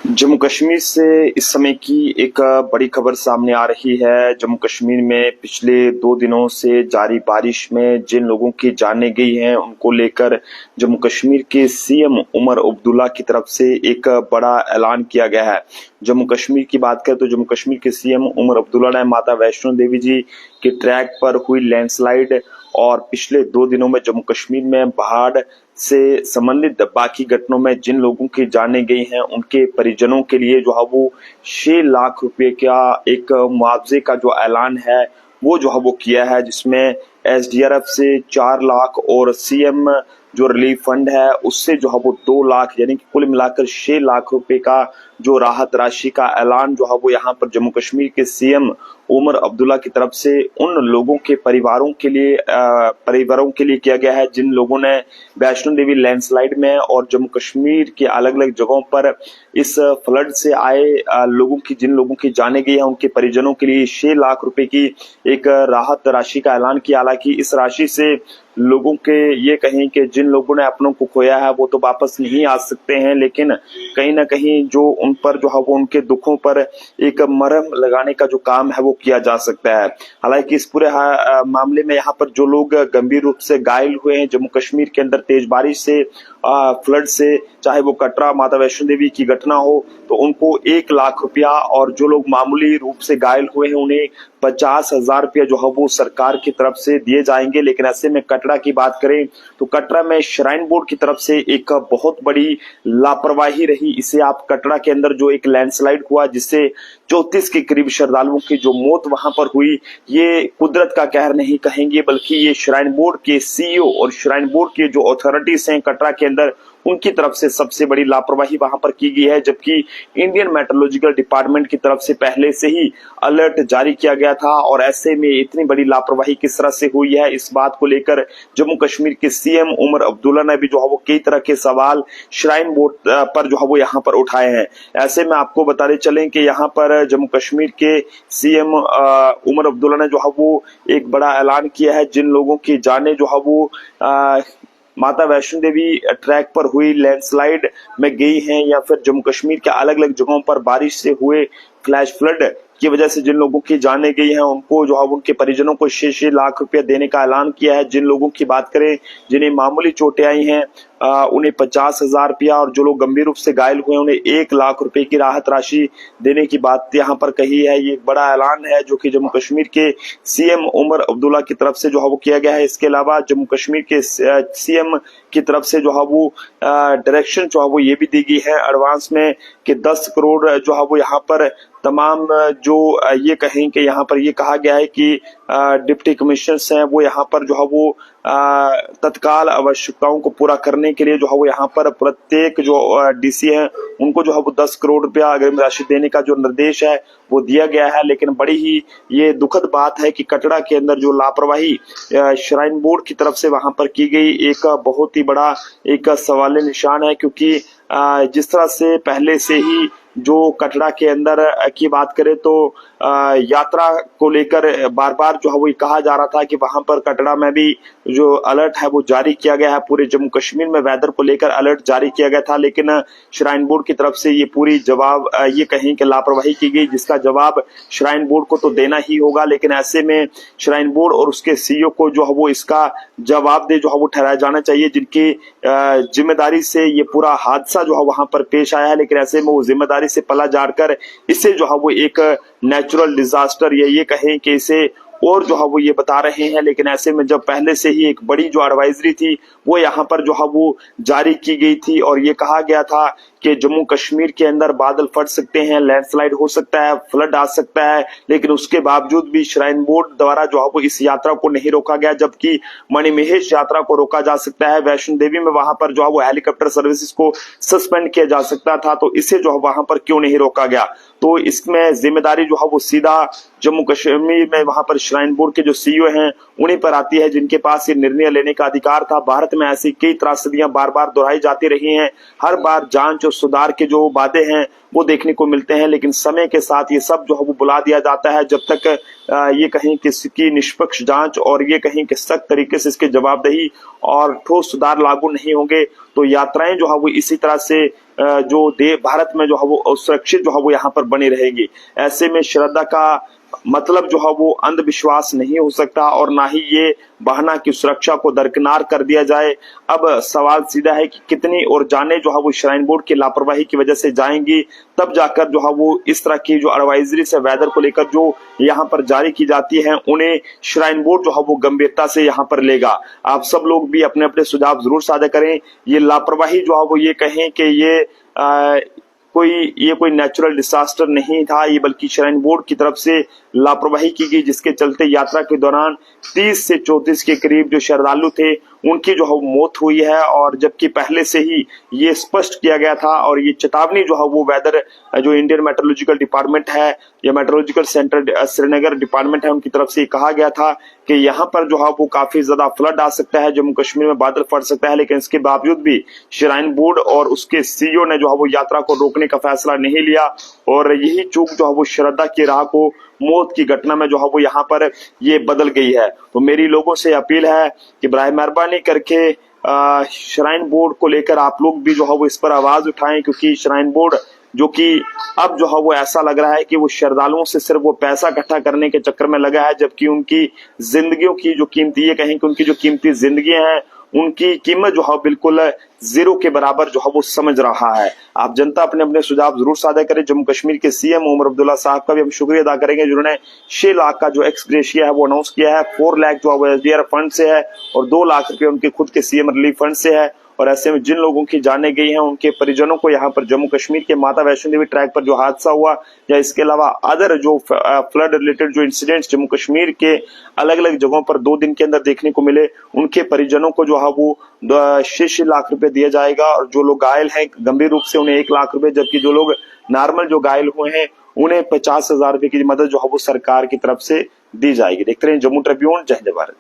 जम्मू कश्मीर से इस समय की एक बड़ी खबर सामने आ रही है। जम्मू कश्मीर में पिछले 2 दिनों से जारी बारिश में जिन लोगों की जानें गई हैं उनको लेकर जम्मू कश्मीर के सीएम उमर अब्दुल्ला की तरफ से एक बड़ा ऐलान किया गया है। जम्मू कश्मीर की बात करें तो जम्मू कश्मीर के सीएम उमर अब्दुल्ला ने माता वैष्णो देवी जी के ट्रैक पर हुई लैंडस्लाइड और पिछले 2 दिनों में जम्मू कश्मीर में बाढ़ से संबंधित बाकी घटनाओं में जिन लोगों की जानें गई हैं उनके परिजनों के लिए जो है वो 6 लाख रुपए का एक मुआवजे का जो ऐलान है वो जो है वो किया है, जिसमें एसडीआरएफ से 4 लाख और सीएम जो रिलीफ फंड है उससे जो है वो 2 लाख यानी कि कुल मिलाकर 6 लाख रुपए का जो राहत राशि का ऐलान जो है वो यहाँ पर जम्मू कश्मीर के सीएम उमर अब्दुल्ला की तरफ से उन लोगों के परिवारों के लिए किया गया है जिन लोगों ने वैष्णो देवी लैंडस्लाइड में और जम्मू कश्मीर के अलग अलग जगहों पर इस फ्लड से आए जिन लोगों की जाने गई है उनके परिजनों के लिए 6 लाख रुपए की एक राहत राशि का ऐलान किया। हालांकि इस राशि से लोगों के ये कहें कि जिन लोगों ने अपनों को खोया है वो तो वापस नहीं आ सकते हैं, लेकिन कहीं ना कहीं जो उन पर जो है वो उनके दुखों पर एक मरहम लगाने का जो काम है वो किया जा सकता है। हालांकि इस पूरे मामले में यहाँ पर जो लोग गंभीर रूप से घायल हुए हैं जम्मू कश्मीर के अंदर तेज बारिश से फ्लड से, चाहे वो कटरा माता वैष्णो देवी की घटना हो तो उनको 1 लाख रुपया और जो लोग मामूली रूप से घायल हुए हैं उन्हें 50,000 रुपया जो है वो सरकार की तरफ से दिए जाएंगे। लेकिन ऐसे में कटरा की बात करें तो कटरा में श्राइन बोर्ड की तरफ से एक बहुत बड़ी लापरवाही रही। इसे आप कटरा के अंदर जो एक लैंडस्लाइड हुआ जिससे 34 के करीब श्रद्धालुओं की जो मौत वहां पर हुई, ये कुदरत का कहर नहीं कहेंगे बल्कि ये श्राइन बोर्ड के सीईओ और श्राइन बोर्ड के जो अथॉरिटीज हैं कटरा के अंदर उनकी तरफ से सबसे बड़ी लापरवाही वहां पर की गई है। जबकि इंडियन मेट्रोलॉजिकल डिपार्टमेंट की तरफ से पहले से ही अलर्ट जारी किया गया था और ऐसे में इतनी बड़ी लापरवाही किस तरह से हुई है, इस बात को लेकर जम्मू कश्मीर के सीएम उमर अब्दुल्ला ने भी जो है वो कई तरह के सवाल श्राइन बोर्ड पर जो है वो यहाँ पर उठाए हैं। ऐसे में आपको बताते चलें कि यहाँ पर जम्मू कश्मीर के सीएम उमर अब्दुल्ला ने जो है वो एक बड़ा ऐलान किया है जिन लोगों की जाने जो है वो माता वैष्णो देवी ट्रैक पर हुई लैंडस्लाइड में गई हैं या फिर जम्मू कश्मीर के अलग अलग जगहों पर बारिश से हुए फ्लैश फ्लड की वजह से जिन लोगों की जाने गई हैं उनको जो है उनके परिजनों को 6 लाख रुपया देने का ऐलान किया है। जिन लोगों की बात करें जिन्हें मामूली चोटें आई हैं उन्हें 50,000 रुपया और जो लोग गंभीर रूप से घायल हुए उन्हें 1 लाख रुपए की राहत राशि देने की बात यहाँ पर कही है। ये एक बड़ा ऐलान है जो कि जम्मू कश्मीर के सीएम उमर अब्दुल्ला की तरफ से जो है वो किया गया है। इसके अलावा जम्मू कश्मीर के सीएम की तरफ से जो है वो डायरेक्शन जो है वो ये भी दी गई है एडवांस में कि 10 करोड़ जो है वो यहाँ पर तमाम जो ये कहें कि यहाँ पर ये कहा गया है कि डिप्टी कमिश्नर्स हैं वो यहाँ पर जो है वो तत्काल आवश्यकताओं को पूरा करने के लिए जो है वो यहाँ पर प्रत्येक जो डीसी हैं उनको जो है वो 10 करोड़ रुपया अग्रिम राशि देने का जो निर्देश है वो दिया गया है। लेकिन बड़ी ही ये दुखद बात है कि कटरा के अंदर जो लापरवाही श्राइन बोर्ड की तरफ से वहां पर की गई एक बहुत ही बड़ा एक सवाल निशान है, क्योंकि जिस तरह से पहले से ही जो कटरा के अंदर की बात करें तो यात्रा को लेकर बार बार जो है वो कहा जा रहा था कि वहां पर कटरा में भी जो अलर्ट है वो जारी किया गया है, पूरे जम्मू कश्मीर में वेदर को लेकर अलर्ट जारी किया गया था। लेकिन श्राइन बोर्ड की तरफ से ये पूरी जवाब ये कहें कि लापरवाही की गई जिसका जवाब श्राइन बोर्ड को तो देना ही होगा। लेकिन ऐसे में श्राइन बोर्ड और उसके सीईओ को जो है वो इसका जवाब दे जो है वो ठहराया जाना चाहिए जिनकी जिम्मेदारी से ये पूरा हादसा जो है वहां पर पेश आया है। लेकिन ऐसे में वो जिम्मेदारी से पला झाड़कर इसे जो है वो एक नेचुरल डिजास्टर या ये कहें कि इसे और जो है वो ये बता रहे हैं। लेकिन ऐसे में जब पहले से ही एक बड़ी जो एडवाइजरी थी वो यहाँ पर जो है वो जारी की गई थी और ये कहा गया था कि जम्मू कश्मीर के अंदर बादल फट सकते हैं, लैंडस्लाइड हो सकता है, फ्लड आ सकता है, लेकिन उसके बावजूद भी श्राइन बोर्ड द्वारा जो है वो इस यात्रा को नहीं रोका गया, जबकि मणिमहेश यात्रा को रोका जा सकता है। वैष्णो देवी में वहां पर जो है वो हेलीकॉप्टर सर्विसेज को सस्पेंड किया जा सकता था, तो इसे जो है वहां पर क्यों नहीं रोका गया। तो इसमें जिम्मेदारी जो है वो सीधा जम्मू कश्मीर में वहां पर श्राइन बोर्ड के जो सीईओ हैं उन्हीं पर आती है जिनके पास ये निर्णय लेने का अधिकार था। भारत में ऐसी कई त्रासदियां बार बार दोहराई जाती रही हैं, हर बार जांच और सुधार के जो वादे हैं वो देखने को मिलते हैं, लेकिन समय के साथ ये सब जो है वो बुला दिया जाता है। जब तक ये कहीं कि इसकी निष्पक्ष जांच और ये कहीं कि सख्त तरीके से इसके जवाबदेही और ठोस सुधार लागू नहीं होंगे तो यात्राएं जो है वो इसी तरह से जो भारत में जो है वो सुरक्षित जो है वो यहाँ पर बनी रहेगी। ऐसे में श्रद्धा का मतलब जो है वो अंधविश्वास नहीं हो सकता और ना ही ये बहाना की सुरक्षा को दरकिनार कर दिया जाए। अब सवाल सीधा है कि कितनी और जाने जो है वो श्राइन बोर्ड की लापरवाही की वजह से जाएंगी, तब जाकर जो है वो इस तरह की जो एडवाइजरी से वेदर को लेकर जो यहाँ पर जारी की जाती है उन्हें श्राइन बोर्ड जो है वो गंभीरता से यहाँ पर लेगा। आप सब लोग भी अपने अपने सुझाव जरूर साझा करें। ये लापरवाही जो है वो ये कहें कि ये कोई नेचुरल डिजास्टर नहीं था, ये बल्कि श्राइन बोर्ड की तरफ से लापरवाही की गई, जिसके चलते यात्रा के दौरान 30 से 34 के करीब जो श्रद्धालु थे उनकी जो है मौत हुई है। और जबकि पहले से ही ये स्पष्ट किया गया था और ये चेतावनी जो है वो वेदर जो इंडियन मेट्रोलॉजिकल डिपार्टमेंट है या मेट्रोलॉजिकल सेंटर श्रीनगर डिपार्टमेंट है उनकी तरफ से कहा गया था कि यहाँ पर जो है वो काफी ज्यादा फ्लड आ सकता है, जम्मू कश्मीर में बादल फट सकता है। लेकिन इसके बावजूद भी श्राइन बोर्ड और उसके सीईओ ने जो है वो यात्रा को रोकने का फैसला नहीं लिया और यही चूक जो है वो श्रद्धा की राह को मौत की घटना में जो है वो यहाँ पर ये बदल गई है। तो मेरी लोगों से अपील है कि बराए मेहरबानी करके श्राइन बोर्ड को लेकर आप लोग भी जो है वो इस पर आवाज उठाएं, क्योंकि श्राइन बोर्ड जो कि अब जो है वो ऐसा लग रहा है कि वो श्रद्धालुओं से सिर्फ वो पैसा इकट्ठा करने के चक्कर में लगा है, जबकि उनकी जिंदगियों की जो कीमती, ये कहें कि उनकी जो कीमती जिंदगी हैं उनकी कीमत जो है बिल्कुल जीरो के बराबर जो है वो समझ रहा है। आप जनता अपने अपने सुझाव जरूर साझा करें। जम्मू कश्मीर के सीएम उमर अब्दुल्ला साहब का भी हम शुक्रिया अदा करेंगे जिन्होंने 6 लाख का जो एक्स ग्रेशिया है वो अनाउंस किया है। 4 लाख जो है वो एसडीआरएफ फंड से है और 2 लाख रुपए उनके खुद के सीएम रिलीफ फंड से है। और ऐसे में जिन लोगों की जाने गई हैं उनके परिजनों को यहाँ पर जम्मू कश्मीर के माता वैष्णो देवी ट्रैक पर जो हादसा हुआ या इसके अलावा अदर जो फ्लड रिलेटेड जो इंसिडेंट्स जम्मू कश्मीर के अलग अलग जगहों पर 2 दिन के अंदर देखने को मिले, उनके परिजनों को जो है वो 6 लाख रुपए दिया जाएगा। और जो लोग घायल हैं गंभीर रूप से उन्हें 1 लाख रुपए, जबकि जो लोग नॉर्मल जो घायल हुए हैं उन्हें 50,000 रुपए की मदद जो है वो सरकार की तरफ से दी जाएगी। देखते रहे जम्मू ट्रिब्यून। जय हिंद भारत।